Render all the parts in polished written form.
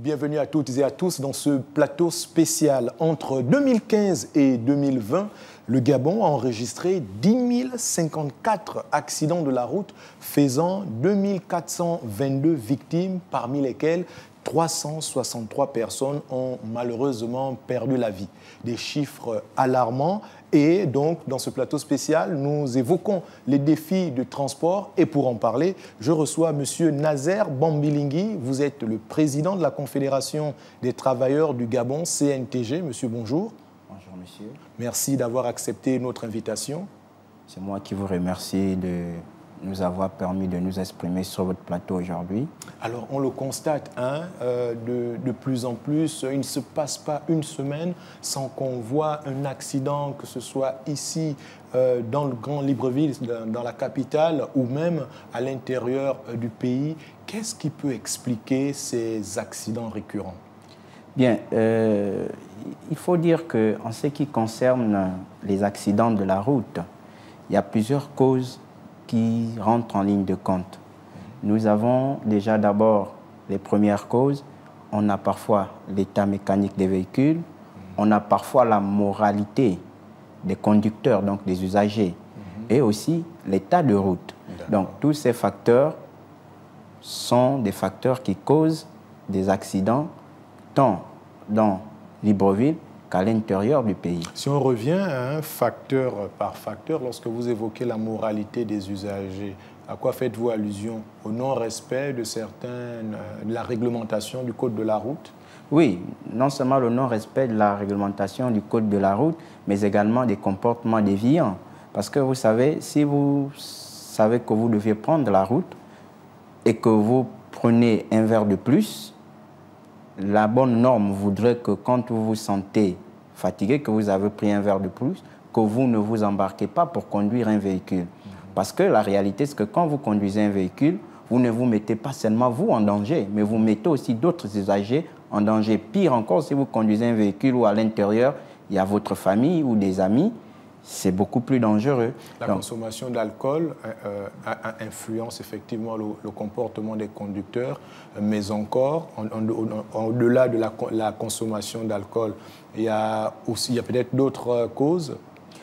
bienvenue à toutes et à tous dans ce plateau spécial. Entre 2015 et 2020, le Gabon a enregistré 10 054 accidents de la route, faisant 2 422 victimes, parmi lesquelles 363 personnes ont malheureusement perdu la vie. Des chiffres alarmants. Et donc, dans ce plateau spécial, nous évoquons les défis de transport. Et pour en parler, je reçois M. Nazer Bambilingui. Vous êtes le président de la Confédération des travailleurs du Gabon, CNTG. Monsieur, bonjour. Bonjour, monsieur. Merci d'avoir accepté notre invitation. C'est moi qui vous remercie de nous avoir permis de nous exprimer sur votre plateau aujourd'hui. Alors, on le constate, de plus en plus, il ne se passe pas une semaine sans qu'on voit un accident, que ce soit ici, dans le Grand Libreville, dans la capitale, ou même à l'intérieur du pays. Qu'est-ce qui peut expliquer ces accidents récurrents? Bien, il faut dire qu'en ce qui concerne les accidents de la route, il y a plusieurs causes qui rentrent en ligne de compte. Nous avons déjà d'abord les premières causes. On a parfois l'état mécanique des véhicules. On a parfois la moralité des conducteurs, donc des usagers, et aussi l'état de route. Donc tous ces facteurs sont des facteurs qui causent des accidents tant dans Libreville qu'à l'intérieur du pays. Si on revient à un facteur par facteur, lorsque vous évoquez la moralité des usagers, à quoi faites-vous allusion? Au non-respect de de la réglementation du code de la route? Oui, non seulement le non-respect de la réglementation du code de la route, mais également des comportements déviants. Parce que vous savez, si vous savez que vous deviez prendre la route et que vous prenez un verre de plus, la bonne norme voudrait que quand vous vous sentez fatigué, que vous avez pris un verre de plus, que vous ne vous embarquez pas pour conduire un véhicule. Parce que la réalité, c'est que quand vous conduisez un véhicule, vous ne vous mettez pas seulement vous en danger, mais vous mettez aussi d'autres usagers en danger. Pire encore, si vous conduisez un véhicule où à l'intérieur, il y a votre famille ou des amis, c'est beaucoup plus dangereux. La consommation d'alcool influence effectivement le comportement des conducteurs, mais encore, au-delà de la consommation d'alcool, il y a peut-être d'autres causes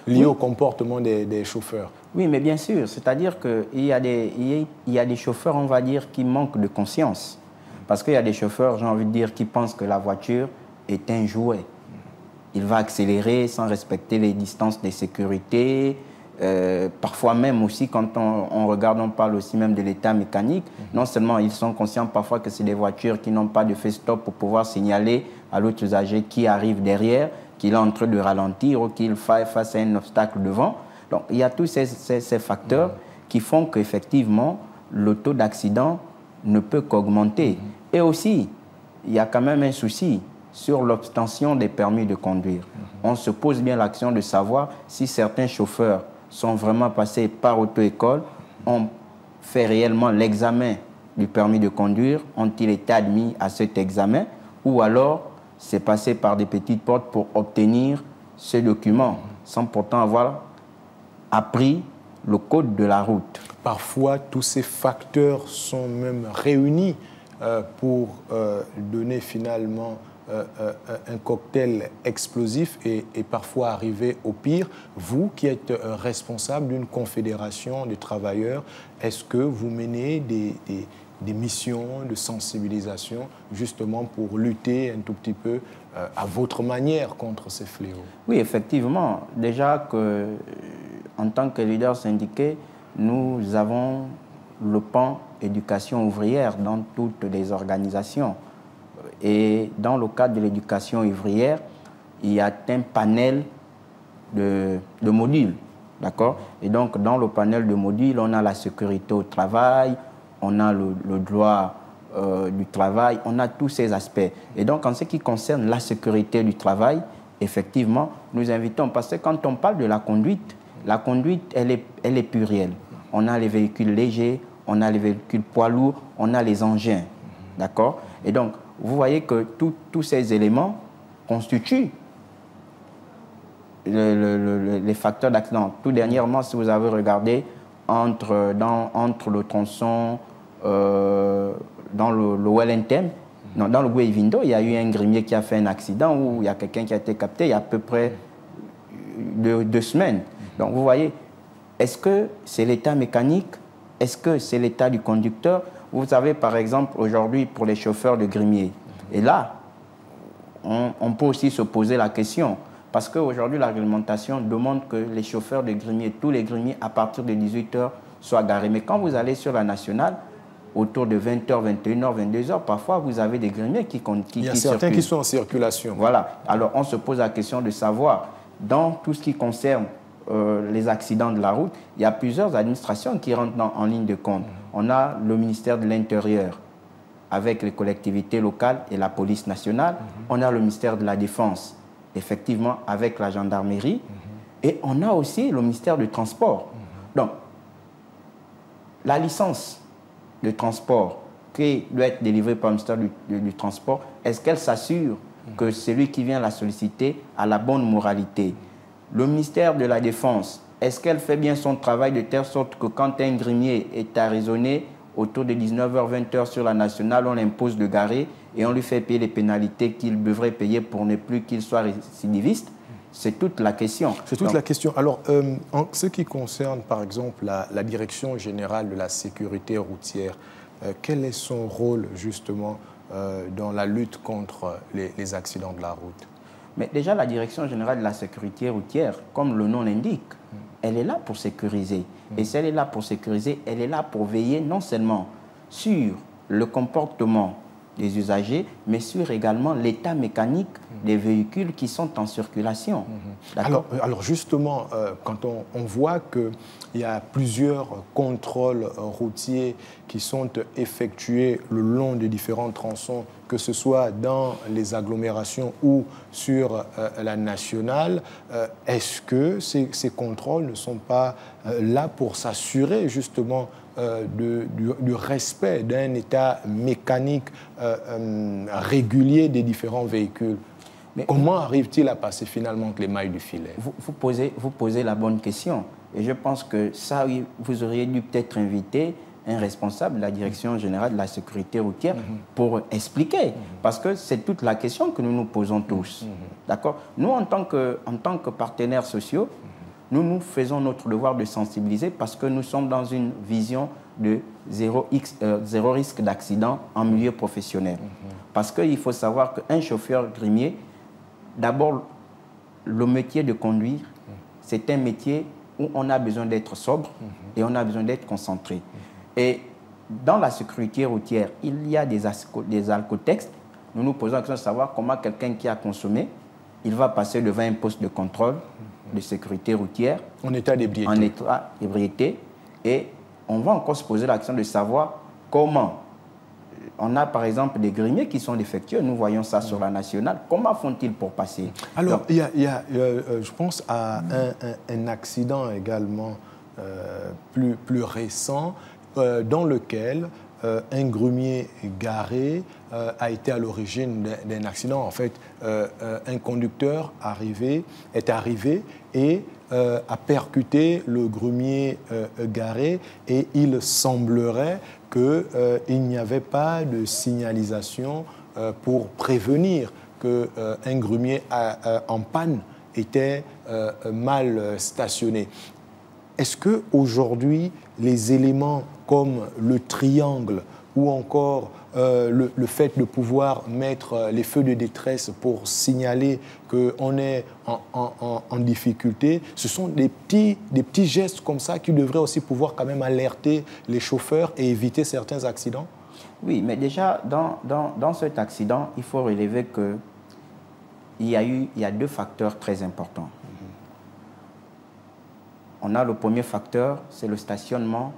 liées au comportement des chauffeurs. Oui, mais bien sûr, c'est-à-dire qu'il y a des chauffeurs, on va dire, qui manquent de conscience. Parce qu'il y a des chauffeurs, j'ai envie de dire, qui pensent que la voiture est un jouet. Il va accélérer sans respecter les distances de sécurité. Parfois même aussi, quand on regarde, on parle aussi même de l'état mécanique. Non seulement ils sont conscients parfois que c'est des voitures qui n'ont pas de feu stop pour pouvoir signaler à l'autre usager qui arrive derrière, qu'il est en train de ralentir ou qu'il fait face à un obstacle devant. Donc il y a tous ces facteurs qui font qu'effectivement, le taux d'accident ne peut qu'augmenter. Et aussi, il y a quand même un souci sur l'obtention des permis de conduire. On se pose bien l'action de savoir si certains chauffeurs sont vraiment passés par auto-école, ont fait réellement l'examen du permis de conduire, ont-ils été admis à cet examen, ou alors c'est passé par des petites portes pour obtenir ce document, sans pourtant avoir appris le code de la route. Parfois, tous ces facteurs sont même réunis pour donner finalement un cocktail explosif et parfois arriver au pire. Vous qui êtes responsable d'une confédération de travailleurs, est-ce que vous menez des missions de sensibilisation justement pour lutter un tout petit peu à votre manière contre ces fléaux? Oui, effectivement. Déjà en tant que leader syndiqué, nous avons le pan éducation ouvrière dans toutes les organisations. Et dans le cadre de l'éducation ouvrière, il y a un panel de modules, d'accord? Et donc, dans le panel de modules, on a la sécurité au travail, on a le droit du travail, on a tous ces aspects. Et donc, en ce qui concerne la sécurité du travail, effectivement, nous invitons, parce que quand on parle de la conduite, elle est plurielle. On a les véhicules légers, on a les véhicules poids lourds, on a les engins, d'accord? Et donc, vous voyez que tous ces éléments constituent les facteurs d'accident. Tout dernièrement, si vous avez regardé, entre le tronçon, dans le Wellington, Non, dans le Goué-Vindo, il y a eu un grimier qui a fait un accident où il y a quelqu'un qui a été capté il y a à peu près 2 semaines. Donc vous voyez, est-ce que c'est l'état mécanique? Est-ce que c'est l'état du conducteur? Vous savez, par exemple, aujourd'hui, pour les chauffeurs de grimier, et là, on peut aussi se poser la question, parce qu'aujourd'hui, la réglementation demande que les chauffeurs de grimier, tous les grimiers, à partir de 18 h, soient garés. Mais quand vous allez sur la nationale, autour de 20 h, 21 h, 22 h, parfois, vous avez des grimiers qui Il y a certains circulent. qui sont en circulation. Voilà. Alors, on se pose la question de savoir, dans tout ce qui concerne les accidents de la route, il y a plusieurs administrations qui rentrent en ligne de compte. On a le ministère de l'Intérieur avec les collectivités locales et la police nationale. On a le ministère de la Défense, effectivement, avec la gendarmerie. Et on a aussi le ministère du Transport. Donc, la licence de transport qui doit être délivrée par le ministère du Transport, est-ce qu'elle s'assure que celui qui vient la solliciter a la bonne moralité? Le ministère de la Défense, est-ce qu'elle fait bien son travail de telle sorte que quand un grimier est arraisonné autour de 19 h, 20 h sur la nationale, on l'impose de garer et on lui fait payer les pénalités qu'il devrait payer pour ne plus qu'il soit récidiviste? C'est toute la question. C'est toute la question. Alors, en ce qui concerne, par exemple, la Direction générale de la sécurité routière, quel est son rôle, justement, dans la lutte contre les accidents de la route? Mais déjà, la Direction générale de la sécurité routière, comme le nom l'indique, elle est là pour sécuriser. Et si elle est là pour sécuriser, elle est là pour veiller non seulement sur le comportement des usagers, mais sur également l'état mécanique des véhicules qui sont en circulation. Alors justement, quand on voit qu'il y a plusieurs contrôles routiers qui sont effectués le long des différents tronçons, que ce soit dans les agglomérations ou sur la nationale, est-ce que ces contrôles ne sont pas là pour s'assurer justement du respect d'un état mécanique régulier des différents véhicules? Mais comment arrive-t-il à passer finalement entre les mailles du filet? Vous posez la bonne question. Et je pense que ça, vous auriez dû peut-être inviter un responsable de la Direction générale de la sécurité routière pour expliquer. Parce que c'est toute la question que nous nous posons tous. D'accord? Nous, en tant que partenaires sociaux, nous faisons notre devoir de sensibiliser parce que nous sommes dans une vision de zéro risque d'accident en milieu professionnel. Parce qu'il faut savoir qu'un chauffeur grimier, d'abord, le métier de conduire, c'est un métier où on a besoin d'être sobre et on a besoin d'être concentré. Et dans la sécurité routière, il y a des alcotextes. Nous nous posons la question de savoir comment quelqu'un qui a consommé, il va passer devant un poste de contrôle de sécurité routière. En état d'ébriété. En état d'ébriété. Et on va encore se poser la question de savoir comment. On a par exemple des grimiers qui sont défectueux, nous voyons ça sur la nationale. Comment font-ils pour passer? Alors, il y a, je pense à un accident également plus récent dans lequel un grumier garé a été à l'origine d'un accident. En fait, un conducteur est arrivé et a percuté le grumier garé et il semblerait qu'il n'y avait pas de signalisation pour prévenir qu'un grumier en panne était mal stationné. Est-ce qu'aujourd'hui, les éléments comme le triangle ou encore le fait de pouvoir mettre les feux de détresse pour signaler qu'on est en difficulté, ce sont des petits gestes comme ça qui devraient aussi pouvoir quand même alerter les chauffeurs et éviter certains accidents? Oui, mais déjà, dans cet accident, il faut relever qu'il y a 2 facteurs très importants. On a le premier facteur, c'est le stationnement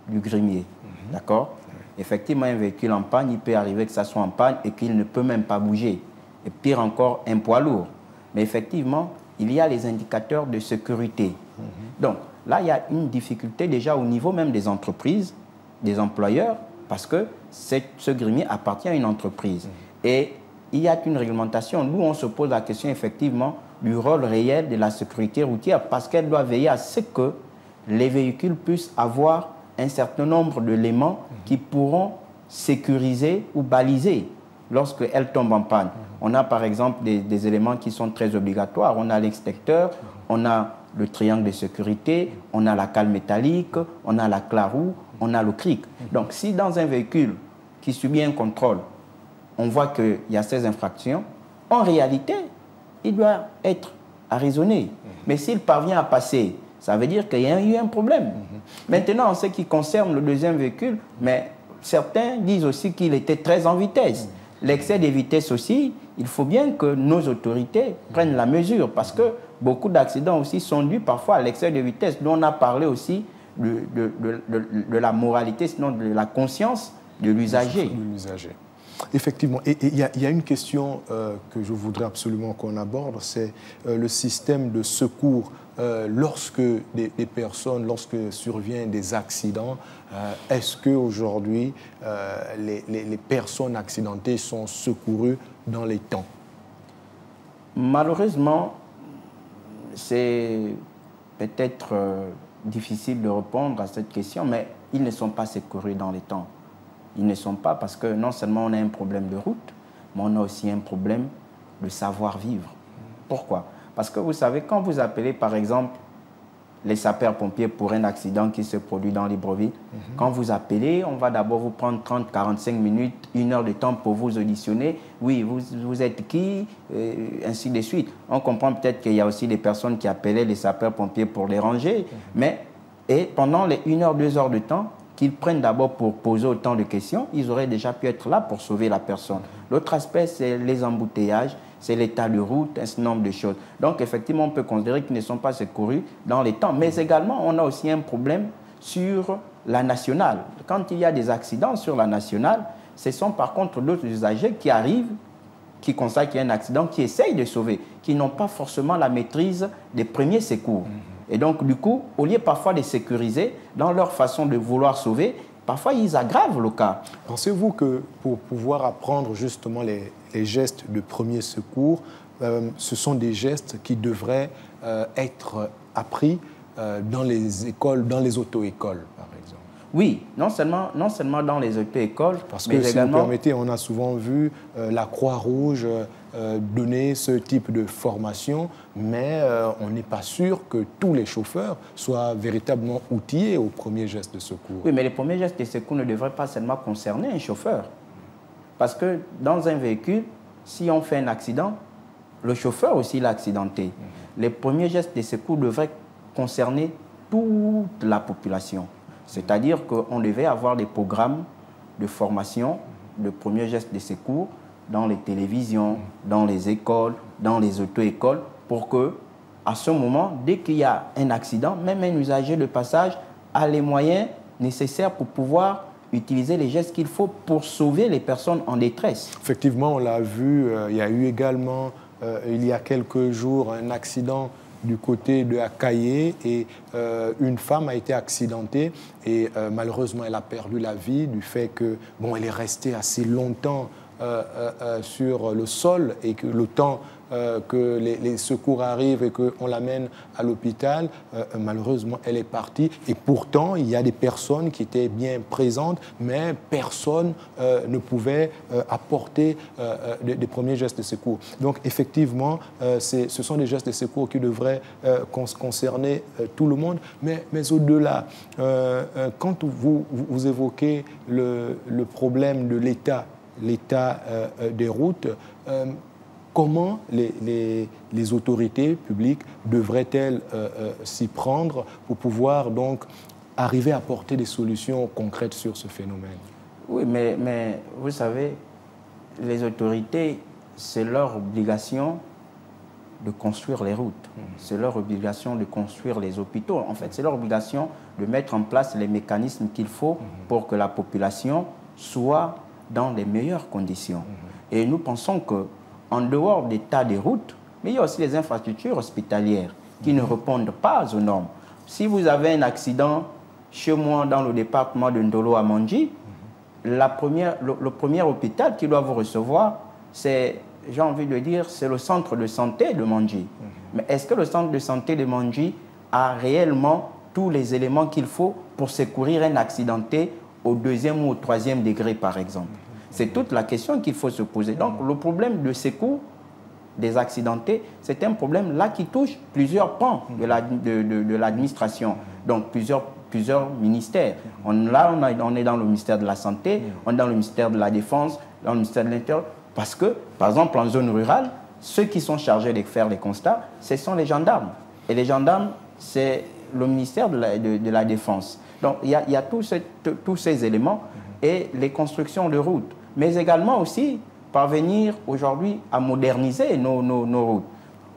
du grimier. D'accord? Effectivement, un véhicule en panne, il peut arriver que ça soit en panne et qu'il ne peut même pas bouger. Et pire encore, un poids lourd. Mais effectivement, il y a les indicateurs de sécurité. Donc là, il y a une difficulté déjà au niveau même des entreprises, des employeurs, parce que ce grimier appartient à une entreprise. Et il y a une réglementation. Nous, on se pose la question effectivement du rôle réel de la sécurité routière parce qu'elle doit veiller à ce que les véhicules puissent avoir un certain nombre d'éléments qui pourront sécuriser ou baliser lorsqu'elle tombe en panne, on a par exemple des éléments qui sont très obligatoires. On a l'extincteur, on a le triangle de sécurité, on a la cale métallique, on a la claroue, on a le cric. Donc si dans un véhicule qui subit un contrôle, on voit qu'il y a ces infractions, en réalité, il doit être arraisonné. Mais s'il parvient à passer, ça veut dire qu'il y a eu un problème. Maintenant, en ce qui concerne le deuxième véhicule, mais certains disent aussi qu'il était très en vitesse. L'excès de vitesse aussi, il faut bien que nos autorités prennent la mesure parce que beaucoup d'accidents aussi sont dus parfois à l'excès de vitesse. Nous, on a parlé aussi de la moralité, sinon de la conscience de l'usager. Effectivement. Et il y a une question que je voudrais absolument qu'on aborde, c'est le système de secours. Lorsque lorsque surviennent des accidents, est-ce qu'aujourd'hui, les personnes accidentées sont secourues dans les temps? Malheureusement, c'est peut-être difficile de répondre à cette question, mais ils ne sont pas secourus dans les temps. Ils ne sont pas parce que non seulement on a un problème de route, mais on a aussi un problème de savoir-vivre. Pourquoi? Parce que vous savez, quand vous appelez par exemple les sapeurs-pompiers pour un accident qui se produit dans Libreville, quand vous appelez, on va d'abord vous prendre 30, 45 minutes, 1 heure de temps pour vous auditionner. Oui, vous êtes qui? Ainsi de suite. On comprend peut-être qu'il y a aussi des personnes qui appelaient les sapeurs-pompiers pour les ranger, et pendant les 1 heure, 2 heures de temps, qu'ils prennent d'abord pour poser autant de questions, ils auraient déjà pu être là pour sauver la personne. L'autre aspect, c'est les embouteillages, c'est l'état de route, un certain nombre de choses. Donc, effectivement, on peut considérer qu'ils ne sont pas secourus dans les temps. Mais également, on a aussi un problème sur la nationale. Quand il y a des accidents sur la nationale, ce sont par contre d'autres usagers qui arrivent, qui constatent qu'il y a un accident, qui essayent de sauver, qui n'ont pas forcément la maîtrise des premiers secours. Et donc, du coup, au lieu parfois de sécuriser dans leur façon de vouloir sauver, parfois ils aggravent le cas. Pensez-vous que pour pouvoir apprendre justement les gestes de premier secours, ce sont des gestes qui devraient être appris dans les écoles, dans les auto-écoles, par exemple? Oui, non seulement dans les auto-écoles, parce que, si vous permettez, on a souvent vu la Croix-Rouge donner ce type de formation, mais on n'est pas sûr que tous les chauffeurs soient véritablement outillés aux premiers gestes de secours. Oui, mais les premiers gestes de secours ne devraient pas seulement concerner un chauffeur. Parce que dans un véhicule, si on fait un accident, le chauffeur aussi l'a accidenté. Les premiers gestes de secours devraient concerner toute la population. C'est-à-dire qu'on devait avoir des programmes de formation de premiers gestes de secours dans les télévisions, dans les écoles, dans les auto-écoles, pour que, à ce moment, dès qu'il y a un accident, même un usager de passage a les moyens nécessaires pour pouvoir utiliser les gestes qu'il faut pour sauver les personnes en détresse. Effectivement, on l'a vu, il y a eu également, il y a quelques jours, un accident du côté de Akaye et une femme a été accidentée et malheureusement elle a perdu la vie du fait que elle est restée assez longtemps sur le sol et que le temps que les secours arrivent et qu'on l'amène à l'hôpital, malheureusement elle est partie et pourtant il y a des personnes qui étaient bien présentes mais personne ne pouvait apporter des premiers gestes de secours. Donc effectivement ce sont des gestes de secours qui devraient concerner tout le monde, mais au-delà, quand vous évoquez le problème de l'état des routes, comment les autorités publiques devraient-elles s'y prendre pour pouvoir donc arriver à apporter des solutions concrètes sur ce phénomène? Oui, mais vous savez, les autorités, c'est leur obligation de construire les routes. C'est leur obligation de construire les hôpitaux. En fait, c'est leur obligation de mettre en place les mécanismes qu'il faut pour que la population soit dans les meilleures conditions. Et nous pensons qu'en dehors des tas de routes, mais il y a aussi les infrastructures hospitalières qui ne répondent pas aux normes. Si vous avez un accident chez moi dans le département de Ndolo à Mandji, le premier hôpital qui doit vous recevoir, c'est, j'ai envie de dire, c'est le centre de santé de Mandji. Mais est-ce que le centre de santé de Mandji a réellement tous les éléments qu'il faut pour secourir un accidenté au 2e ou au 3e degré, par exemple? C'est toute la question qu'il faut se poser. Donc, le problème de secours des accidentés, c'est un problème là qui touche plusieurs pans de l'administration. Donc, plusieurs ministères. On est dans le ministère de la Santé, on est dans le ministère de la Défense, dans le ministère de l'Intérieur. Parce que, par exemple, en zone rurale, ceux qui sont chargés de faire les constats, ce sont les gendarmes. Et les gendarmes, c'est le ministère de la Défense. Donc, il y a tous ces éléments et les constructions de routes. Mais également aussi, parvenir aujourd'hui à moderniser nos routes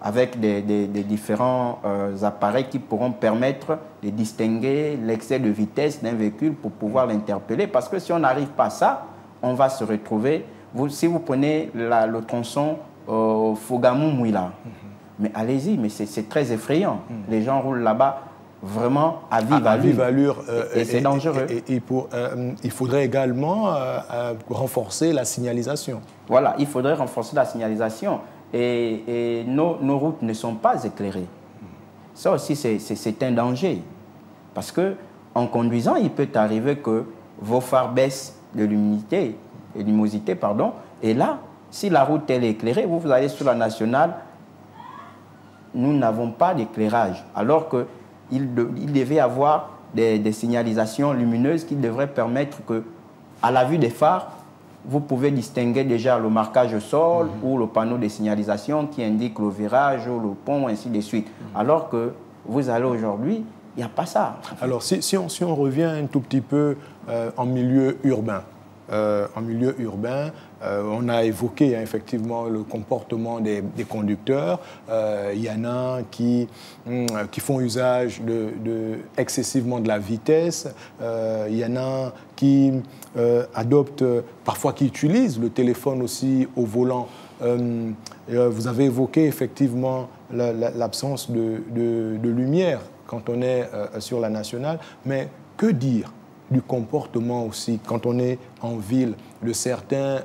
avec des différents appareils qui pourront permettre de distinguer l'excès de vitesse d'un véhicule pour pouvoir l'interpeller. Parce que si on n'arrive pas à ça, on va se retrouver... si vous prenez le tronçon Fogamou-Mouila, mais allez-y, mais c'est très effrayant. Les gens roulent là-bas vraiment à vive allure. Et c'est dangereux. Il faudrait également renforcer la signalisation. Voilà, il faudrait renforcer la signalisation. Et nos routes ne sont pas éclairées. Ça aussi, c'est un danger. Parce qu'en conduisant, il peut arriver que vos phares baissent de luminosité, et là, si la route est éclairée, vous allez sur la nationale, nous n'avons pas d'éclairage. Alors qu'il devait y avoir des signalisations lumineuses qui devraient permettre que, à la vue des phares, vous pouvez distinguer déjà le marquage au sol ou le panneau de signalisation qui indique le virage ou le pont, ainsi de suite. Alors que vous allez aujourd'hui, il n'y a pas ça. Alors, si on revient un tout petit peu en milieu urbain, on a évoqué effectivement le comportement des conducteurs. Il y en a qui font usage excessivement de la vitesse. Il y en a qui adoptent, parfois qui utilisent le téléphone aussi au volant. Vous avez évoqué effectivement l'absence de lumière quand on est sur la nationale. Mais que dire du comportement aussi, quand on est en ville, de certains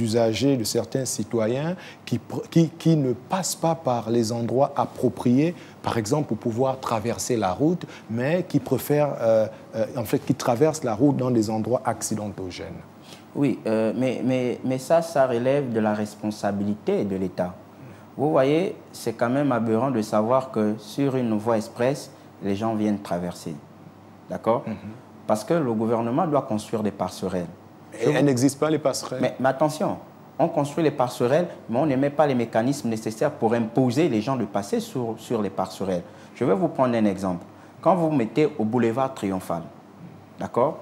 usagers, de certains citoyens qui ne passent pas par les endroits appropriés, par exemple pour pouvoir traverser la route, mais qui préfèrent, qui traversent la route dans des endroits accidentogènes. Oui, mais ça relève de la responsabilité de l'État. Vous voyez, c'est quand même aberrant de savoir que sur une voie express, les gens viennent traverser. D'accord ? Parce que le gouvernement doit construire des passerelles. Et elles n'existent pas, les passerelles. Mais attention, on construit les passerelles, mais on ne met pas les mécanismes nécessaires pour imposer les gens de passer sur les passerelles. Je vais vous prendre un exemple. Quand vous mettez au boulevard Triomphal, d'accord ?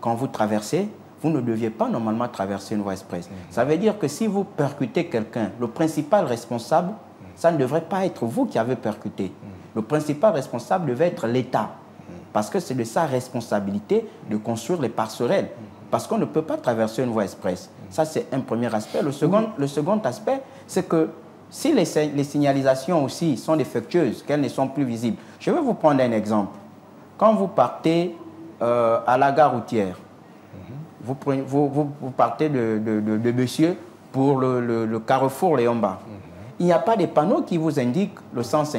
Quand vous traversez, vous ne deviez pas normalement traverser une voie express. Ça veut dire que si vous percutez quelqu'un, le principal responsable, ça ne devrait pas être vous qui avez percuté. Le principal responsable devait être l'État. Parce que c'est de sa responsabilité de construire les passerelles. Parce qu'on ne peut pas traverser une voie express. Ça, c'est un premier aspect. Le second aspect, c'est que si les signalisations aussi sont défectueuses, qu'elles ne sont plus visibles. Je vais vous prendre un exemple. Quand vous partez à la gare routière, vous partez de Bessieux pour le carrefour Léomba. Il n'y a pas de panneau qui vous indique le sens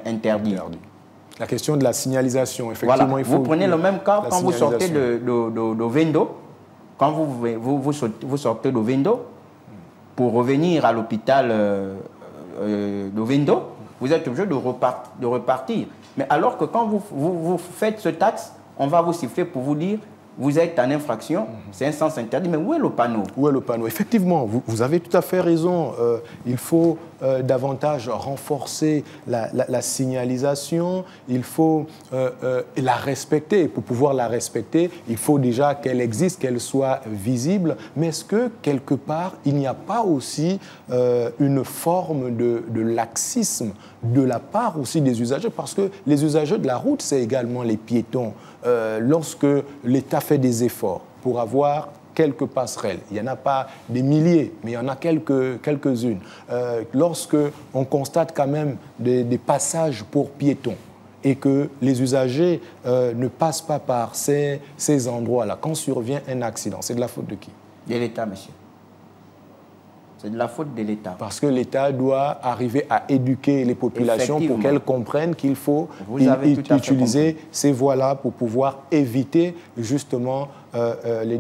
interdit. La question de la signalisation, effectivement, voilà. il faut... Vous prenez le même cas quand vous sortez de Vendo. Quand vous sortez de Vendo, pour revenir à l'hôpital de Vendo, vous êtes obligé de repartir. Mais alors que quand vous faites ce taxe, on va vous siffler pour vous dire vous êtes en infraction, c'est un sens interdit, mais où est le panneau? Où est le panneau? Effectivement, vous avez tout à fait raison. Il faut davantage renforcer la signalisation, il faut la respecter. Pour pouvoir la respecter, il faut déjà qu'elle existe, qu'elle soit visible. Mais est-ce que, quelque part, il n'y a pas aussi une forme de laxisme de la part aussi des usagers? Parce que les usagers de la route, c'est également les piétons. Lorsque l'État fait des efforts pour avoir quelques passerelles, il n'y en a pas des milliers, mais il y en a quelques-unes. Lorsque on constate quand même des passages pour piétons et que les usagers ne passent pas par ces endroits-là, quand survient un accident, c'est de la faute de qui? De l'État, monsieur. C'est de la faute de l'État. Parce que l'État doit arriver à éduquer les populations pour qu'elles comprennent qu'il faut utiliser ces voies-là pour pouvoir éviter justement les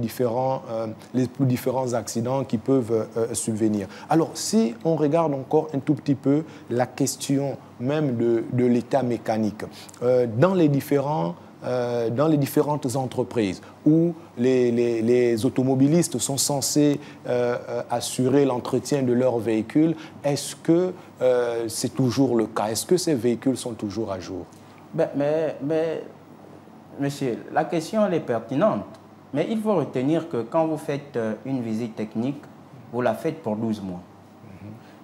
plus différents accidents qui peuvent subvenir. Alors, si on regarde encore un tout petit peu la question même de l'état mécanique, dans les différentes entreprises où les automobilistes sont censés assurer l'entretien de leurs véhicules, est-ce que c'est toujours le cas? Est-ce que ces véhicules sont toujours à jour? Mais, monsieur, la question elle est pertinente. Mais il faut retenir que quand vous faites une visite technique, vous la faites pour 12 mois.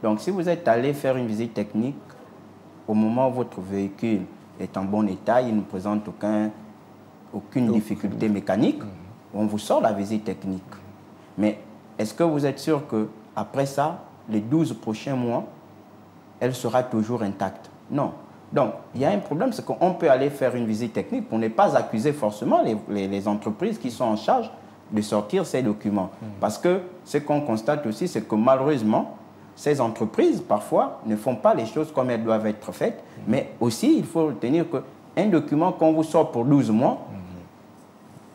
Donc, si vous êtes allé faire une visite technique, au moment où votre véhicule est en bon état, il ne présente aucune difficulté mécanique, on vous sort la visite technique. Mais est-ce que vous êtes sûr qu'après ça, les 12 prochains mois, elle sera toujours intacte? Non. Donc, il y a un problème, c'est qu'on peut aller faire une visite technique pour ne pas accuser forcément les entreprises qui sont en charge de sortir ces documents. Parce que ce qu'on constate aussi, c'est que malheureusement, ces entreprises, parfois, ne font pas les choses comme elles doivent être faites. Mais aussi, il faut retenir qu'un document qu'on vous sort pour 12 mois,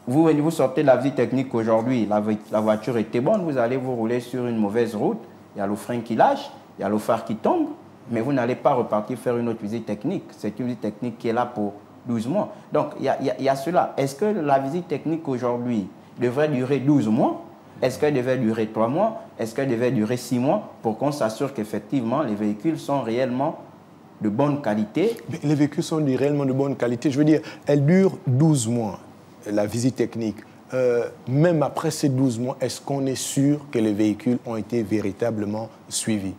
vous sortez la visite technique aujourd'hui, la voiture était bonne, vous allez vous rouler sur une mauvaise route, il y a le frein qui lâche, il y a le phare qui tombe, mais vous n'allez pas repartir faire une autre visite technique. C'est une visite technique qui est là pour 12 mois. Donc, il y a cela. Est-ce que la visite technique aujourd'hui devrait durer 12 mois? Est-ce qu'elle devait durer 3 mois? Est-ce qu'elle devait durer 6 mois pour qu'on s'assure qu'effectivement les véhicules sont réellement de bonne qualité? Les véhicules sont réellement de bonne qualité. Je veux dire, elle dure 12 mois, la visite technique. Même après ces 12 mois, est-ce qu'on est sûr que les véhicules ont été véritablement suivis?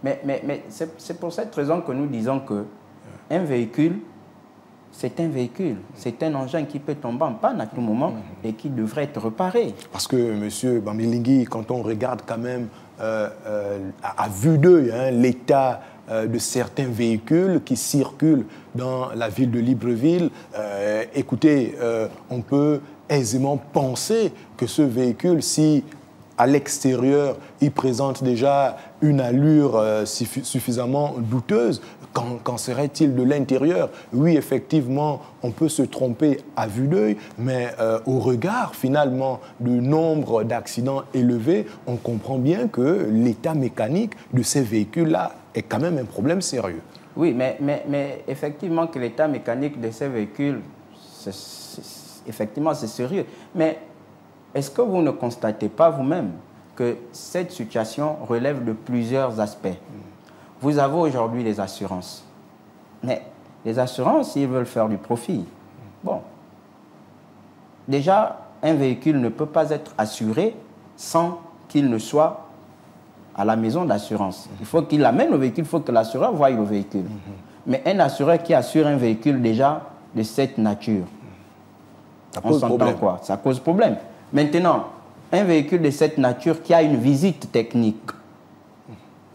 Mais c'est pour cette raison que nous disons qu'un véhicule, c'est un véhicule. C'est un engin qui peut tomber en panne à tout moment et qui devrait être réparé. Parce que, M. Bamilingui, quand on regarde quand même à vue d'œil l'état de certains véhicules qui circulent dans la ville de Libreville, écoutez, on peut aisément penser que ce véhicule, si à l'extérieur, il présente déjà une allure suffisamment douteuse, qu'en serait-il de l'intérieur? Oui, effectivement, on peut se tromper à vue d'œil, mais au regard, finalement, du nombre d'accidents élevés, on comprend bien que l'état mécanique de ces véhicules-là est quand même un problème sérieux. Oui, mais effectivement que l'état mécanique de ces véhicules, effectivement, c'est sérieux. Mais est-ce que vous ne constatez pas vous-même que cette situation relève de plusieurs aspects? Vous avez aujourd'hui les assurances. Mais les assurances, s'ils veulent faire du profit, bon, déjà, un véhicule ne peut pas être assuré sans qu'il ne soit à la maison d'assurance. Il faut qu'il amène le véhicule, il faut que l'assureur voie le véhicule. Mais un assureur qui assure un véhicule déjà de cette nature, on s'entend quoi? Ça cause problème. Maintenant, un véhicule de cette nature qui a une visite technique,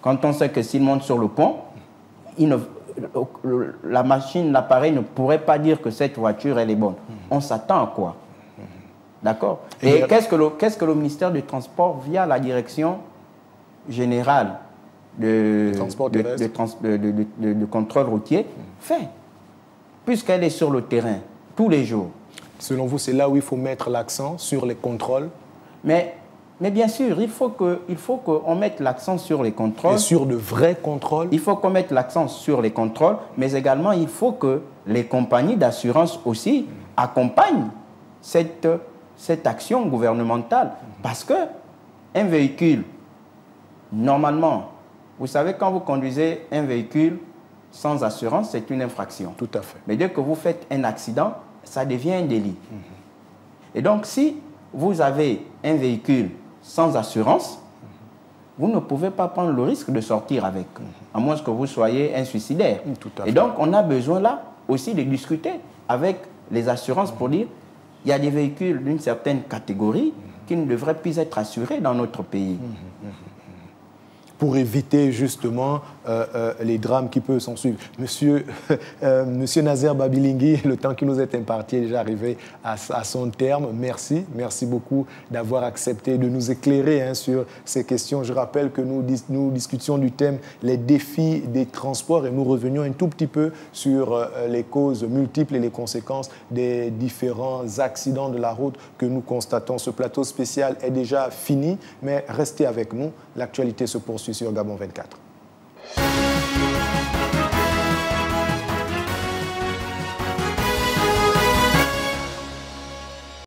quand on sait que s'il monte sur le pont, la machine, l'appareil ne pourrait pas dire que cette voiture, elle est bonne. On s'attend à quoi? D'accord? Et qu'est-ce que le ministère du Transport, via la direction générale de contrôle routier, fait? Puisqu'elle est sur le terrain, tous les jours. Selon vous, c'est là où il faut mettre l'accent sur les contrôles? Mais bien sûr, il faut qu'on mette l'accent sur les contrôles. Et sur de vrais contrôles? Il faut qu'on mette l'accent sur les contrôles, mais également, il faut que les compagnies d'assurance aussi accompagnent cette action gouvernementale. Parce qu'un véhicule, normalement, vous savez, quand vous conduisez un véhicule sans assurance, c'est une infraction. Tout à fait. Mais dès que vous faites un accident, ça devient un délit. Et donc, si vous avez un véhicule sans assurance, vous ne pouvez pas prendre le risque de sortir avec, à moins que vous soyez un suicidaire. Et donc, on a besoin là aussi de discuter avec les assurances pour dire il y a des véhicules d'une certaine catégorie qui ne devraient plus être assurés dans notre pays. Pour éviter justement les drames qui peuvent s'en suivre. Monsieur Nazer Babilingui, le temps qui nous est imparti est déjà arrivé à son terme. Merci beaucoup d'avoir accepté de nous éclairer sur ces questions. Je rappelle que nous discutions du thème les défis des transports et nous revenions un tout petit peu sur les causes multiples et les conséquences des différents accidents de la route que nous constatons. Ce plateau spécial est déjà fini, mais restez avec nous. L'actualité se poursuit sur Gabon 24.